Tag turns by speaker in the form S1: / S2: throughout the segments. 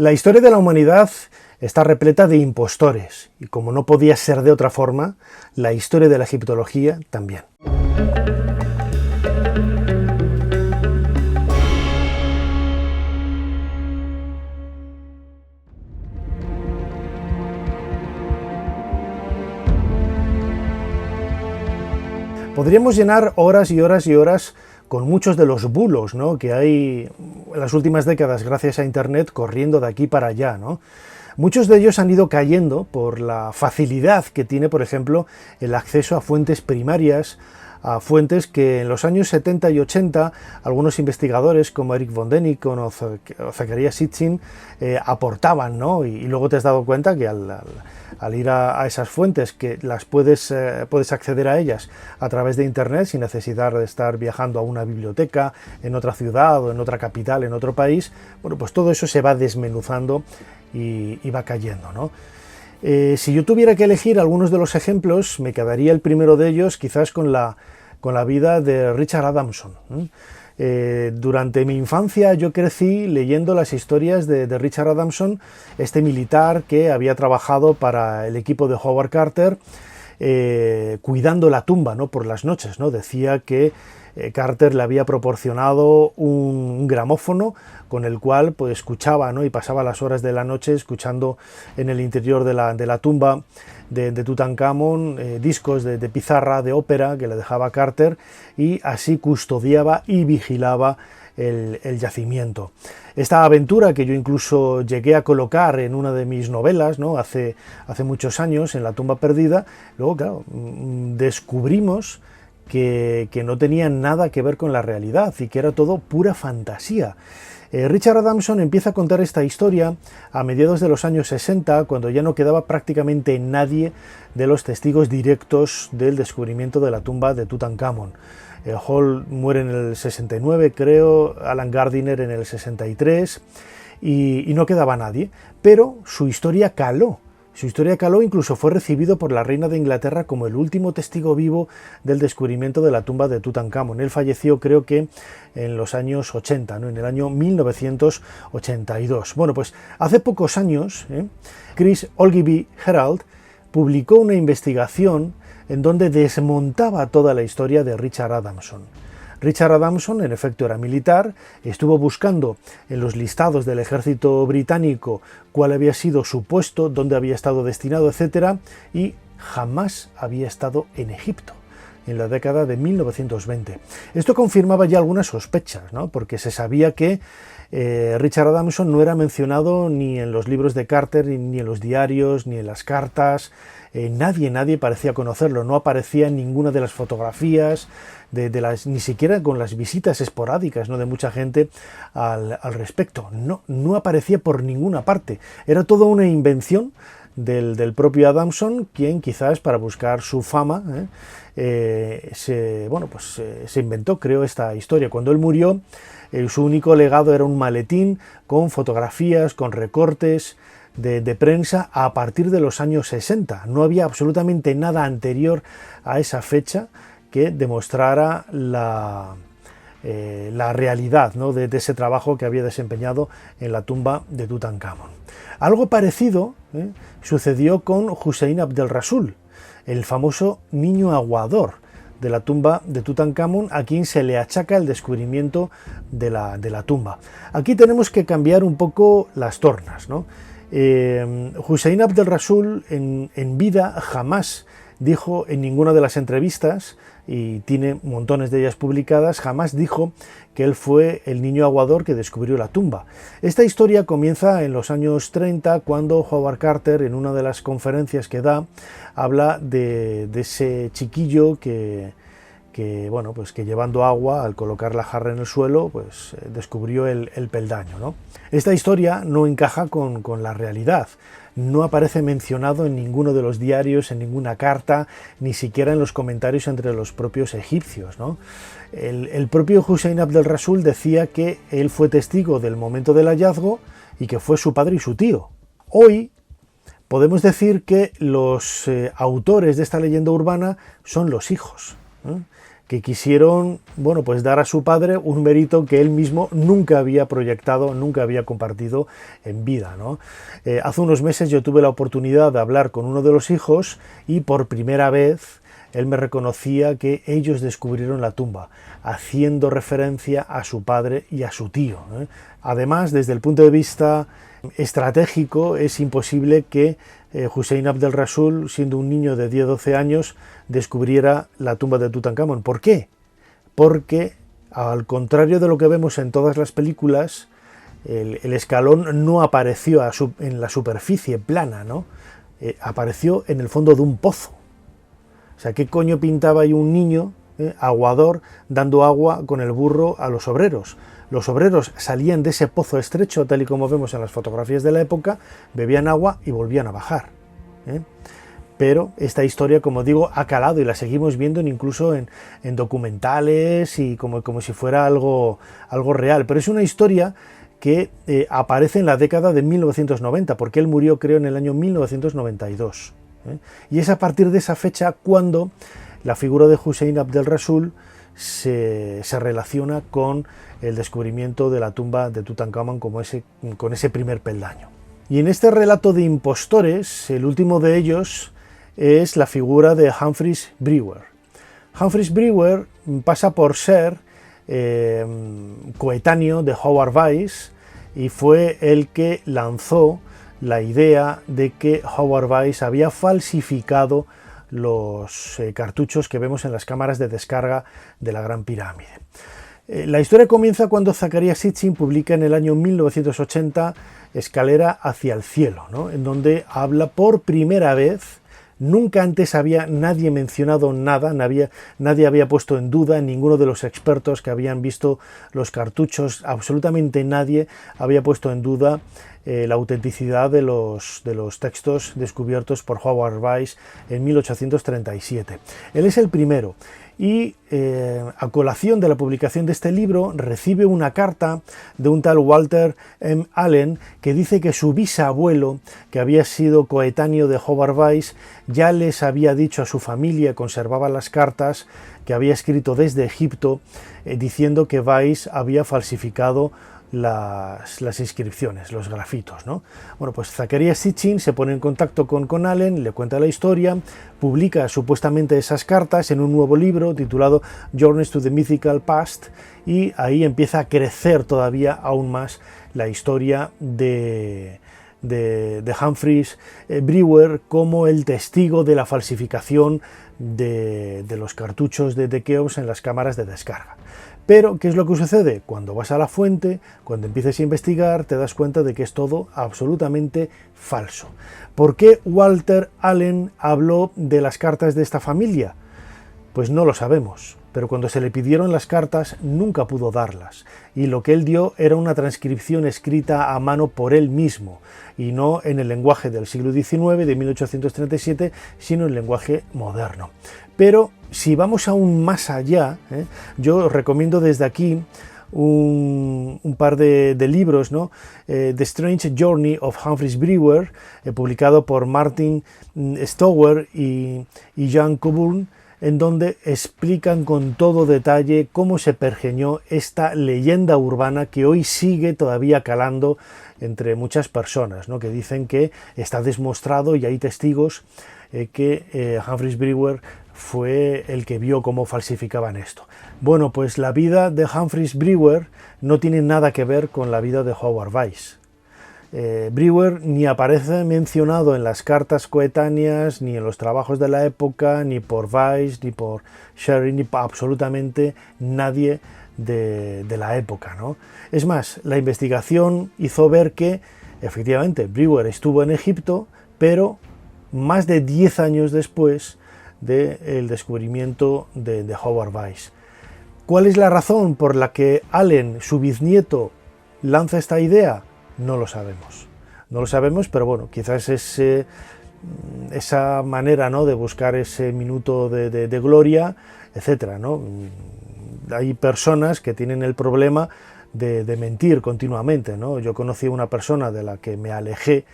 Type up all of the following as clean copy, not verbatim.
S1: La historia de la humanidad está repleta de impostores, y como no podía ser de otra forma, la historia de la egiptología también. Podríamos llenar horas y horas y horas con muchos de los bulos, ¿no?, que hay en las últimas décadas gracias a Internet corriendo de aquí para allá, ¿no? Muchos de ellos han ido cayendo por la facilidad que tiene, por ejemplo, el acceso a fuentes primarias, a fuentes que en los años 70 y 80 algunos investigadores como Eric von Däniken o Zacharias Sitchin aportaban, ¿no? Y luego te has dado cuenta que al ir a esas fuentes, que las puedes acceder a ellas a través de Internet sin necesidad de estar viajando a una biblioteca en otra ciudad o en otra capital, en otro país, bueno, pues todo eso se va desmenuzando y va cayendo, ¿no? Si yo tuviera que elegir algunos de los ejemplos, me quedaría el primero de ellos quizás con la vida de Richard Adamson. Durante mi infancia yo crecí leyendo las historias de Richard Adamson, este militar que había trabajado para el equipo de Howard Carter, cuidando la tumba, ¿no?, por las noches, ¿no? Decía que Carter le había proporcionado un gramófono con el cual pues escuchaba, ¿no?, y pasaba las horas de la noche escuchando en el interior de la tumba de Tutankamón discos de pizarra, de ópera que le dejaba Carter, y así custodiaba y vigilaba el yacimiento. Esta aventura, que yo incluso llegué a colocar en una de mis novelas, ¿no?, hace muchos años, en La tumba perdida, luego claro, descubrimos que no tenía nada que ver con la realidad y que era todo pura fantasía. Richard Adamson empieza a contar esta historia a mediados de los años 60, cuando ya no quedaba prácticamente nadie de los testigos directos del descubrimiento de la tumba de Tutankamón. Hall muere en el 69, creo, Alan Gardiner en el 63, y no quedaba nadie, pero su historia caló. Su historia caló, incluso fue recibido por la reina de Inglaterra como el último testigo vivo del descubrimiento de la tumba de Tutankamón. Él falleció, creo que en los años 80, ¿no?, en el año 1982. Bueno, pues hace pocos años, Chris Ogilvie-Herald publicó una investigación en donde desmontaba toda la historia de Richard Adamson. Richard Adamson, en efecto, era militar, estuvo buscando en los listados del ejército británico cuál había sido su puesto, dónde había estado destinado, etc., y jamás había estado en Egipto, en la década de 1920. Esto confirmaba ya algunas sospechas, ¿no?, porque se sabía que Richard Adamson no era mencionado ni en los libros de Carter, ni en los diarios, ni en las cartas. Nadie parecía conocerlo, no aparecía en ninguna de las fotografías, ni siquiera con las visitas esporádicas, ¿no?, de mucha gente al respecto. No aparecía por ninguna parte. Era toda una invención del propio Adamson, quien quizás para buscar su fama se inventó, creó esta historia. Cuando él murió, su único legado era un maletín con fotografías, con recortes de prensa a partir de los años 60. No había absolutamente nada anterior a esa fecha que demostrara la realidad, ¿no?, de ese trabajo que había desempeñado en la tumba de Tutankamón. Algo parecido sucedió con Hussein Abdel Rasul, el famoso niño aguador de la tumba de Tutankamón, a quien se le achaca el descubrimiento de la tumba. Aquí tenemos que cambiar un poco las tornas, ¿no? Hussein Abdel Rasul en vida jamás dijo en ninguna de las entrevistas, y tiene montones de ellas publicadas, jamás dijo que él fue el niño aguador que descubrió la tumba. Esta historia comienza en los años 30, cuando Howard Carter, en una de las conferencias que da, habla de ese chiquillo que llevando agua, al colocar la jarra en el suelo, pues descubrió el peldaño, ¿no? Esta historia no encaja con la realidad. No aparece mencionado en ninguno de los diarios, en ninguna carta, ni siquiera en los comentarios entre los propios egipcios, ¿no? El propio Hussein Abdel Rasul decía que él fue testigo del momento del hallazgo y que fue su padre y su tío. Hoy podemos decir que los autores de esta leyenda urbana son los hijos, ¿eh? que quisieron, bueno, pues dar a su padre un mérito que él mismo nunca había proyectado, nunca había compartido en vida, ¿no? Hace unos meses yo tuve la oportunidad de hablar con uno de los hijos y por primera vez él me reconocía que ellos descubrieron la tumba, haciendo referencia a su padre y a su tío, ¿eh? Además, desde el punto de vista estratégico, es imposible que Hussein Abdel Rasul, siendo un niño de 10-12 años, descubriera la tumba de Tutankamón. ¿Por qué? Porque, al contrario de lo que vemos en todas las películas, el escalón no apareció en la superficie plana, ¿no? Apareció en el fondo de un pozo. O sea, ¿qué coño pintaba ahí un niño, aguador, dando agua con el burro a los obreros? Los obreros salían de ese pozo estrecho, tal y como vemos en las fotografías de la época, bebían agua y volvían a bajar, ¿eh? Pero esta historia, como digo, ha calado y la seguimos viendo incluso en documentales y como si fuera algo real. Pero es una historia que aparece en la década de 1990, porque él murió, creo, en el año 1992. Y es a partir de esa fecha cuando la figura de Hussein Abdel Rasul se relaciona con el descubrimiento de la tumba de Tutankamón con ese primer peldaño. Y en este relato de impostores, el último de ellos es la figura de Humphreys Brewer. Humphreys Brewer pasa por ser coetáneo de Howard Weiss y fue el que lanzó la idea de que Howard Weiss había falsificado los cartuchos que vemos en las cámaras de descarga de la Gran Pirámide. La historia comienza cuando Zecharia Sitchin publica en el año 1980 Escalera hacia el cielo, ¿no? En donde habla por primera vez, nunca antes había nadie mencionado nada, nadie había puesto en duda, ninguno de los expertos que habían visto los cartuchos, absolutamente nadie había puesto en duda la autenticidad de los textos descubiertos por Howard Weiss en 1837. Él es el primero y a colación de la publicación de este libro recibe una carta de un tal Walter M. Allen que dice que su bisabuelo, que había sido coetáneo de Howard Weiss, ya les había dicho a su familia, conservaba las cartas que había escrito desde Egipto, diciendo que Weiss había falsificado las inscripciones, los grafitos, ¿no? Bueno, pues Zecharia Sitchin se pone en contacto con Allen, le cuenta la historia, publica supuestamente esas cartas en un nuevo libro titulado Journeys to the Mythical Past, y ahí empieza a crecer todavía aún más la historia de Humphreys Brewer como el testigo de la falsificación de los cartuchos de Keops en las cámaras de descarga. Pero, ¿qué es lo que sucede? Cuando vas a la fuente, cuando empieces a investigar, te das cuenta de que es todo absolutamente falso. ¿Por qué Walter Allen habló de las cartas de esta familia? Pues no lo sabemos, pero cuando se le pidieron las cartas nunca pudo darlas, y lo que él dio era una transcripción escrita a mano por él mismo, y no en el lenguaje del siglo XIX, de 1837, sino en lenguaje moderno. Pero si vamos aún más allá, yo os recomiendo desde aquí un par de libros, ¿no? The Strange Journey of Humphreys Brewer, publicado por Martin Stower y Jan Coburn, en donde explican con todo detalle cómo se pergeñó esta leyenda urbana que hoy sigue todavía calando entre muchas personas, ¿no? Que dicen que está demostrado y hay testigos que Humphreys Brewer fue el que vio cómo falsificaban esto. Bueno, pues la vida de Humphreys Brewer no tiene nada que ver con la vida de Howard Weiss. Brewer ni aparece mencionado en las cartas coetáneas, ni en los trabajos de la época, ni por Weiss, ni por Sherry, ni por absolutamente nadie de la época, ¿no? Es más, la investigación hizo ver que efectivamente Brewer estuvo en Egipto, pero más de 10 años después del descubrimiento de Howard Weiss. ¿Cuál es la razón por la que Allen, su bisnieto, lanza esta idea? No lo sabemos. No lo sabemos, pero bueno, quizás esa manera, ¿no?, de buscar ese minuto de gloria, etcétera, ¿no? Hay personas que tienen el problema de mentir continuamente, ¿no? Yo conocí a una persona de la que me alejé,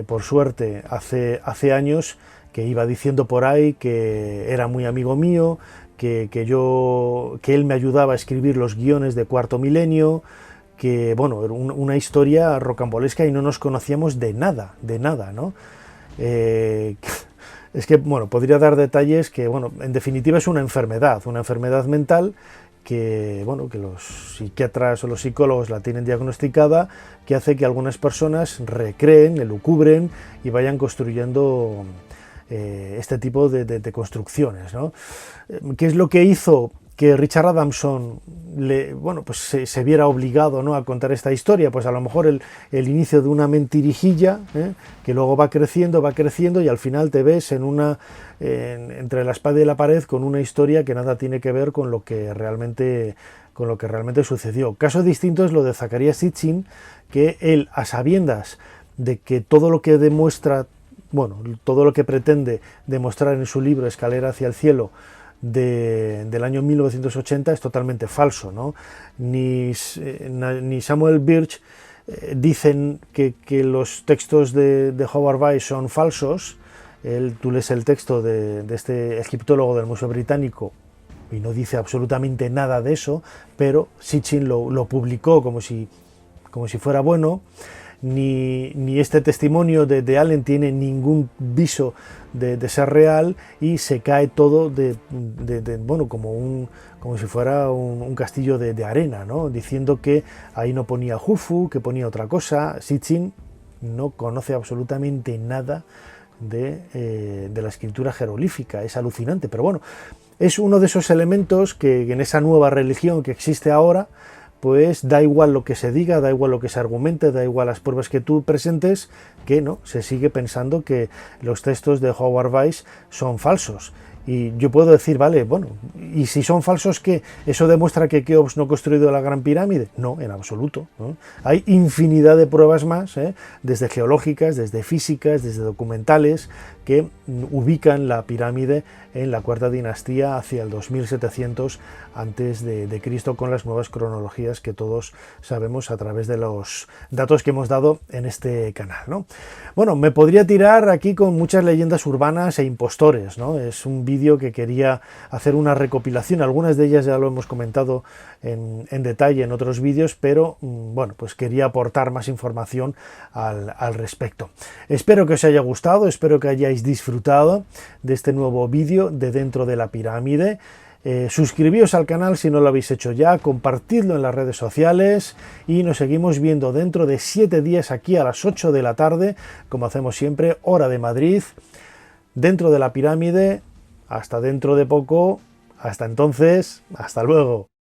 S1: por suerte, hace años, que iba diciendo por ahí que era muy amigo mío, que él me ayudaba a escribir los guiones de Cuarto Milenio, que bueno, era una historia rocambolesca y no nos conocíamos de nada, ¿no? Es que, bueno, podría dar detalles que, bueno, en definitiva es una enfermedad mental que, bueno, que los psiquiatras o los psicólogos la tienen diagnosticada, que hace que algunas personas recreen, elucubren y vayan construyendo este tipo de construcciones, ¿no? ¿Qué es lo que hizo que Richard Adamson pues se viera obligado, ¿no?, a contar esta historia? Pues a lo mejor el inicio de una mentirijilla, que luego va creciendo y al final te ves entre la espada y la pared con una historia que nada tiene que ver con lo que realmente sucedió. Caso distinto es lo de Zecharia Sitchin, que él, a sabiendas de que todo lo que demuestra, bueno, todo lo que pretende demostrar en su libro Escalera hacia el cielo del año 1980 es totalmente falso, ¿no? Ni Samuel Birch dicen que los textos de Howard Weiss son falsos. Tú lees el texto de este egiptólogo del Museo Británico y no dice absolutamente nada de eso, pero Sitchin lo publicó como si fuera bueno. Ni este testimonio de Allen tiene ningún viso de ser real, y se cae todo bueno, como si fuera un castillo de arena, ¿no? Diciendo que ahí no ponía Jufu, que ponía otra cosa. Sitchin no conoce absolutamente nada de la escritura jeroglífica. Es alucinante, pero bueno, es uno de esos elementos que en esa nueva religión que existe ahora, pues da igual lo que se diga, da igual lo que se argumente, da igual las pruebas que tú presentes, que no, se sigue pensando que los textos de Howard Weiss son falsos. Y yo puedo decir, vale, bueno, ¿y si son falsos qué? ¿Eso demuestra que Keops no ha construido la Gran Pirámide? No, en absoluto, ¿no? Hay infinidad de pruebas más, desde geológicas, desde físicas, desde documentales, que ubican la pirámide en la cuarta dinastía hacia el 2700 antes de Cristo, con las nuevas cronologías que todos sabemos a través de los datos que hemos dado en este canal, ¿no? Bueno, me podría tirar aquí con muchas leyendas urbanas e impostores, ¿no? Es un vídeo que quería hacer una recopilación, algunas de ellas ya lo hemos comentado en detalle en otros vídeos, pero bueno, pues quería aportar más información al respecto. Espero que os haya gustado, espero que hayáis disfrutado de este nuevo vídeo de Dentro de la Pirámide. Suscribíos al canal si no lo habéis hecho ya, compartidlo en las redes sociales y nos seguimos viendo dentro de 7 días aquí a las 8 de la tarde, como hacemos siempre, hora de Madrid, Dentro de la Pirámide. Hasta dentro de poco, hasta entonces, hasta luego.